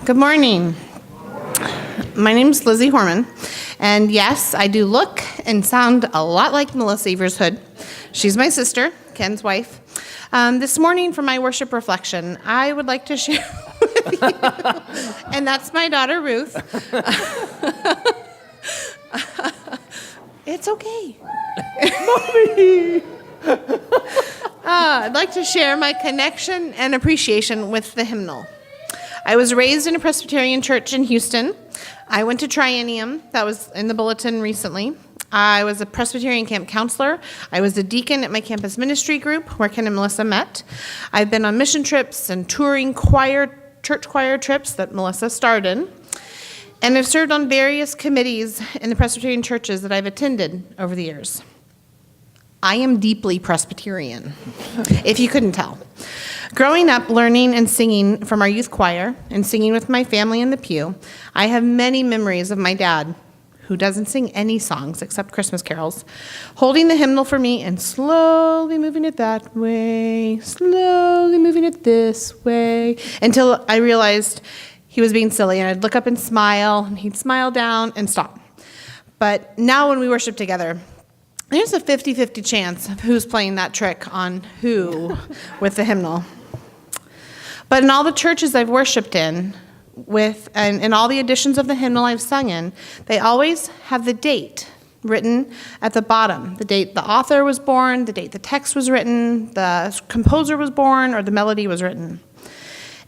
Good morning. My name is Lizzy Hormann, and yes, I do look and sound a lot like Melissa Evershood. She's my sister, Ken's wife. This morning for my worship reflection, I would like to share with you, and that's my daughter Ruth. It's okay. Mommy! I'd like to share my connection and appreciation with the Hymnal. I was raised in a Presbyterian church in Houston. I went to Triennium, that was in the bulletin recently. I was a Presbyterian camp counselor. I was a deacon at my campus ministry group where Ken and Melissa met. I've been on mission trips and touring church choir trips that Melissa starred in. And I've served on various committees in the Presbyterian churches that I've attended over the years. I am deeply Presbyterian, if you couldn't tell. Growing up, learning and singing from our youth choir and singing with my family in the pew, I have many memories of my dad, who doesn't sing any songs except Christmas carols, holding the hymnal for me and slowly moving it that way, slowly moving it this way, until I realized he was being silly, and I'd look up and smile, and he'd smile down and stop. But now when we worship together, there's a 50-50 chance of who's playing that trick on who with the hymnal. But in all the churches I've worshiped in, and all the editions of the hymnal I've sung in, they always have the date written at the bottom. The date the author was born, the date the text was written, the composer was born, or the melody was written.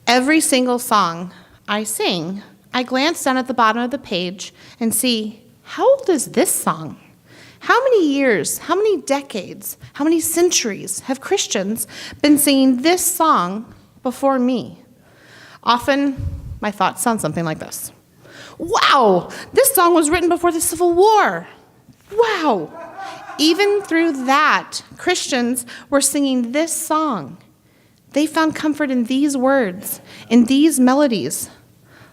Every single song I sing, I glance down at the bottom of the page and see, how old is this song? How many years, how many decades, how many centuries have Christians been singing this song before me? Often, my thoughts sound something like this. Wow, this song was written before the Civil War. Wow. Even through that, Christians were singing this song. They found comfort in these words, in these melodies.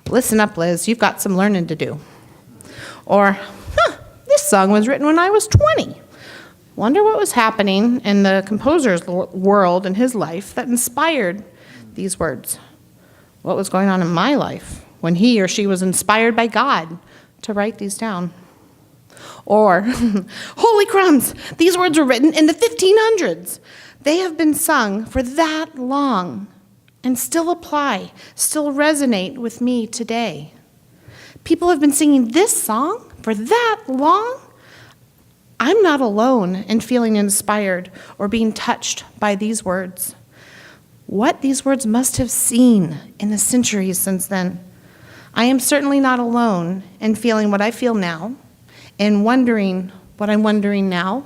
Listen up, Liz, you've got some learning to do. Or, this song was written when I was 20. Wonder what was happening in the composer's world in his life that inspired these words. What was going on in my life when he or she was inspired by God to write these down? Or, holy crumbs, these words were written in the 1500s. They have been sung for that long and still apply, still resonate with me today. People have been singing this song for that long. I'm not alone in feeling inspired or being touched by these words. What these words must have seen in the centuries since then. I am certainly not alone in feeling what I feel now, and wondering what I'm wondering now,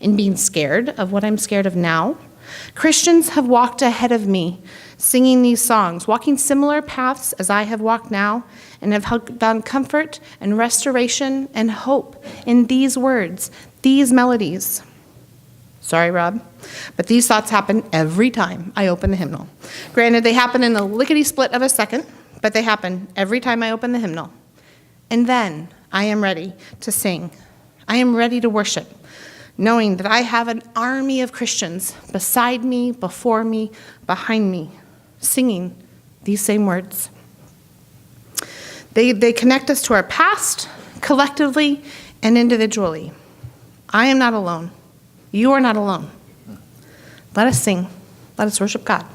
and being scared of what I'm scared of now. Christians have walked ahead of me, singing these songs, walking similar paths as I have walked now, and have found comfort and restoration and hope in these words, these melodies. Sorry, Rob, but these thoughts happen every time I open the hymnal. Granted, they happen in a lickety-split of a second, but they happen every time I open the hymnal. And then I am ready to sing. I am ready to worship, knowing that I have an army of Christians beside me, before me, behind me, singing these same words. They connect us to our past, collectively and individually. I am not alone. You are not alone. Let us sing. Let us worship God.